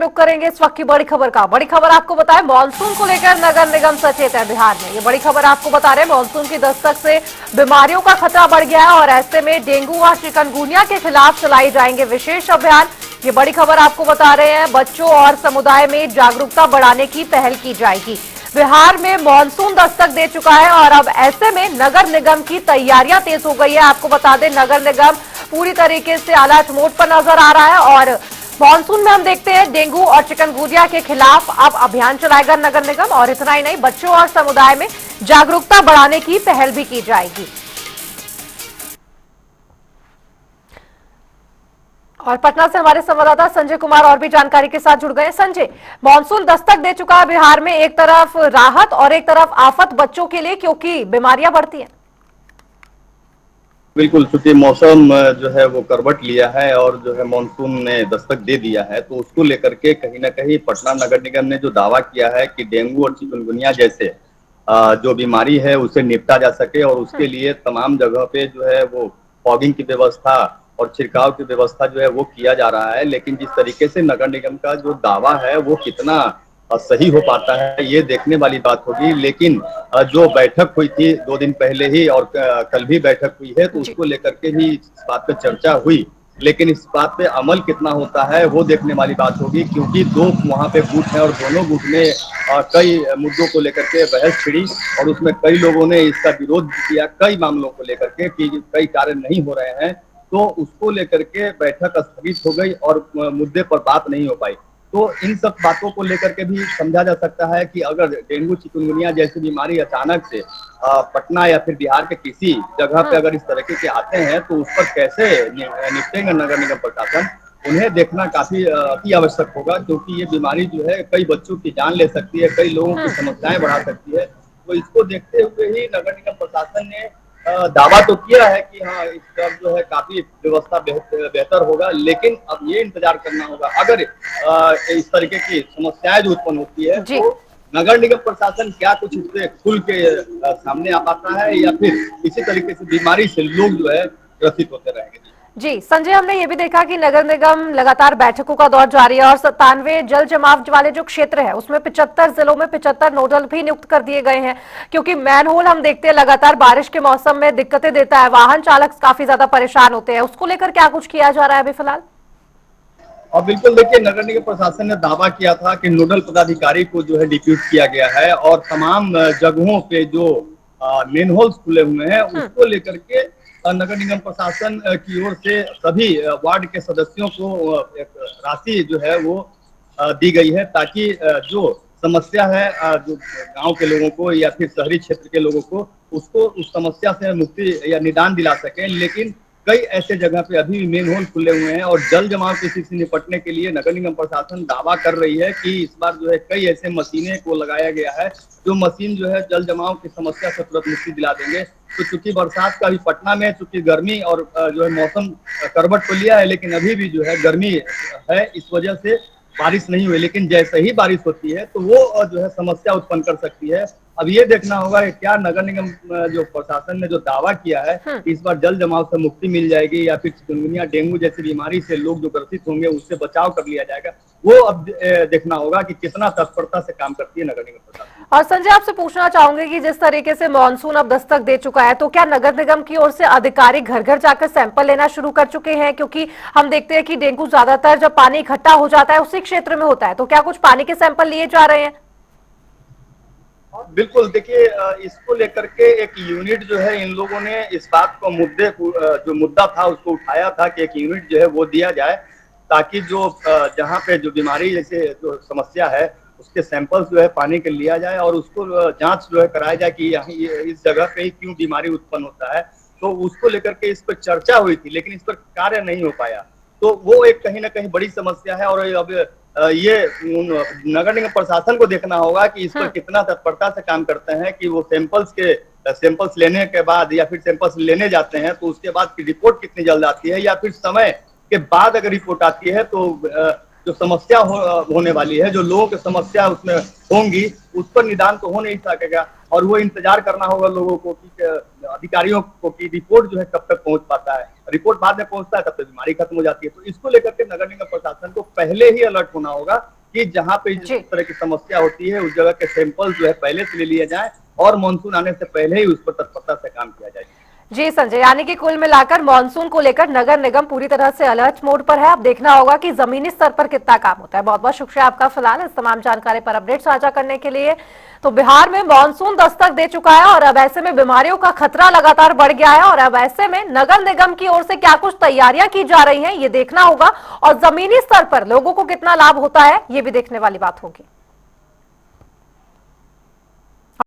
रुक करेंगे इस वक्त की बड़ी खबर का। बड़ी खबर आपको बताएं, मानसून को लेकर नगर निगम सचेत है बिहार में। ये बड़ी खबर आपको बता रहे हैं, मानसून की दस्तक से बीमारियों का खतरा बढ़ गया है और ऐसे में डेंगू और चिकनगुनिया के खिलाफ चलाए जाएंगे विशेष अभियान। ये बड़ी खबर आपको बता रहे हैं, बच्चों और समुदाय में जागरूकता बढ़ाने की पहल की जाएगी। बिहार में मानसून दस्तक दे चुका है और अब ऐसे में नगर निगम की तैयारियां तेज हो गई है। आपको बता दें, नगर निगम पूरी तरीके से अलर्ट मोड पर नजर आ रहा है और मानसून में हम देखते हैं डेंगू और चिकनगुनिया के खिलाफ अब अभियान चलाएगा नगर निगम। और इतना ही नहीं, बच्चों और समुदाय में जागरूकता बढ़ाने की पहल भी की जाएगी। और पटना से हमारे संवाददाता संजय कुमार और भी जानकारी के साथ जुड़ गए। संजय, मानसून दस्तक दे चुका है बिहार में, एक तरफ राहत और एक तरफ आफत बच्चों के लिए, क्योंकि बीमारियां बढ़ती हैं। बिल्कुल, चूंकि मौसम जो है वो करवट लिया है और जो है मानसून ने दस्तक दे दिया है, तो उसको लेकर के कहीं ना कहीं पटना नगर निगम ने जो दावा किया है कि डेंगू और चिकनगुनिया जैसे जो बीमारी है उसे निपटा जा सके और उसके लिए तमाम जगह पे जो है वो फॉगिंग की व्यवस्था और छिड़काव की व्यवस्था जो है वो किया जा रहा है। लेकिन जिस तरीके से नगर निगम का जो दावा है वो कितना सही हो पाता है ये देखने वाली बात होगी। लेकिन जो बैठक हुई थी 2 दिन पहले ही और कल भी बैठक हुई है, तो उसको लेकर के भी इस बात पे चर्चा हुई। लेकिन इस बात पे अमल कितना होता है वो देखने वाली बात होगी, क्योंकि 2 वहाँ पे गुट हैं और दोनों गुट में कई मुद्दों को लेकर के बहस छिड़ी और उसमें कई लोगों ने इसका विरोध किया कई मामलों को लेकर के कि कई कार्य नहीं हो रहे हैं, तो उसको लेकर के बैठक स्थगित हो गई और मुद्दे पर बात नहीं हो पाई। तो इन सब बातों को लेकर के भी समझा जा सकता है कि अगर डेंगू चिकनगुनिया जैसी बीमारी अचानक से पटना या फिर बिहार के किसी जगह पे अगर इस तरीके के आते हैं तो उस पर कैसे निपटेंगे नगर निगम प्रशासन, उन्हें देखना काफी अति आवश्यक होगा, क्योंकि ये बीमारी जो है कई बच्चों की जान ले सकती है, कई लोगों की समस्याएं बढ़ा सकती है। तो इसको देखते हुए ही नगर निगम प्रशासन ने दावा तो किया है कि हाँ इस तरफ जो है काफी व्यवस्था बेहतर होगा। लेकिन अब ये इंतजार करना होगा, अगर इस तरीके की समस्याएं जो उत्पन्न होती है तो नगर निगम प्रशासन क्या कुछ इससे खुल के सामने आ पाता है या फिर इसी तरीके से बीमारी से लोग जो है ग्रसित होते रहेंगे। जी संजय, हमने ये भी देखा कि नगर निगम लगातार बैठकों का दौर जारी है और 97 जल जमाव वाले जो क्षेत्र है उसमें 75 जिलों में 75 नोडल भी नियुक्त कर दिए गए हैं, क्योंकि मैनहोल हम देखते हैं लगातार बारिश के मौसम में दिक्कतें देता है, वाहन चालक काफी ज्यादा परेशान होते हैं। उसको लेकर क्या कुछ किया जा रहा है अभी फिलहाल? और बिल्कुल देखिए, नगर निगम प्रशासन ने दावा किया था कि नोडल पदाधिकारी को जो है डिप्यूट किया गया है और तमाम जगहों पे जो मेन होल्स खुले हुए हैं उसको लेकर के नगर निगम प्रशासन की ओर से सभी वार्ड के सदस्यों को एक राशि जो है वो दी गई है, ताकि जो समस्या है जो गांव के लोगों को या फिर शहरी क्षेत्र के लोगों को उसको उस समस्या से मुक्ति या निदान दिला सकें। लेकिन कई ऐसे जगह पे अभी भी मेन होल खुले हुए हैं और जल जमाव की स्थिति से निपटने के लिए नगर निगम प्रशासन दावा कर रही है कि इस बार जो है कई ऐसे मशीनें को लगाया गया है जो मशीन जो है जल जमाव की समस्या से तुरंत मुक्ति दिला देंगे। तो चूंकि बरसात का अभी पटना में चूंकि गर्मी और जो है मौसम करवट को लिया है, लेकिन अभी भी जो है गर्मी है, इस वजह से बारिश नहीं हुई। लेकिन जैसे ही बारिश होती है तो वो जो है समस्या उत्पन्न कर सकती है। अब ये देखना होगा कि क्या नगर निगम जो प्रशासन ने जो दावा किया है कि इस बार जल जमाव से मुक्ति मिल जाएगी या फिर चिकनगुनिया डेंगू जैसी बीमारी से लोग जो ग्रसित होंगे उससे बचाव कर लिया जाएगा, वो अब देखना होगा कि कितना तत्परता से काम करती है नगर निगम प्रशासन। और संजय, आपसे पूछना चाहूंगे कि जिस तरीके से मानसून अब दस्तक दे चुका है, तो क्या नगर निगम की ओर से अधिकारी घर घर जाकर सैंपल लेना शुरू कर चुके हैं? क्योंकि हम देखते हैं कि डेंगू ज्यादातर जब पानी इकट्ठा हो जाता है उसी क्षेत्र में होता है, तो क्या कुछ पानी के सैंपल लिए जा रहे हैं? बिल्कुल, देखिए इसको लेकर के एक यूनिट जो है इन लोगों ने इस बात को जो मुद्दा था उसको उठाया था कि एक यूनिट जो है वो दिया जाए, ताकि जो जहाँ पे जो बीमारी जैसे जो समस्या है उसके सैंपल्स जो है पानी के लिया जाए और उसको जांच जो है कराया जाए कि यहाँ इस जगह पे ही क्यों बीमारी उत्पन्न होता है। तो उसको लेकर के इस पर चर्चा हुई थी, लेकिन इस पर कार्य नहीं हो पाया। तो वो एक कहीं ना कहीं बड़ी समस्या है और अब ये नगर निगम प्रशासन को देखना होगा कि इस पर कितना तत्परता से काम करते हैं कि वो सैंपल्स लेने के बाद या फिर सैंपल्स लेने जाते हैं तो उसके बाद की रिपोर्ट कितनी जल्द आती है, या फिर समय के बाद अगर रिपोर्ट आती है तो जो समस्या होने वाली है, जो लोगों की समस्या उसमें होंगी उस पर निदान तो हो नहीं सकेगा। और वो इंतजार करना होगा लोगों को कि अधिकारियों को कि रिपोर्ट जो है कब तक पहुंच पाता है। रिपोर्ट बाद में पहुंचता है तब तक बीमारी खत्म हो जाती है। तो इसको लेकर के नगर निगम प्रशासन को पहले ही अलर्ट होना होगा कि जहां पे जिस तरह की समस्या होती है उस जगह के सैंपल जो है पहले से ले लिए जाए और मानसून आने से पहले ही उस पर तत्परता से काम किया जाए। जी संजय, यानी कि कुल मिलाकर मॉनसून को लेकर नगर निगम पूरी तरह से अलर्ट मोड पर है। अब देखना होगा कि जमीनी स्तर पर कितना काम होता है। बहुत बहुत शुक्रिया आपका फिलहाल इस तमाम जानकारी पर अपडेट साझा करने के लिए। तो बिहार में मॉनसून दस्तक दे चुका है और अब ऐसे में बीमारियों का खतरा लगातार बढ़ गया है और अब ऐसे में नगर निगम की ओर से क्या कुछ तैयारियां की जा रही हैं ये देखना होगा और जमीनी स्तर पर लोगों को कितना लाभ होता है ये भी देखने वाली बात होगी।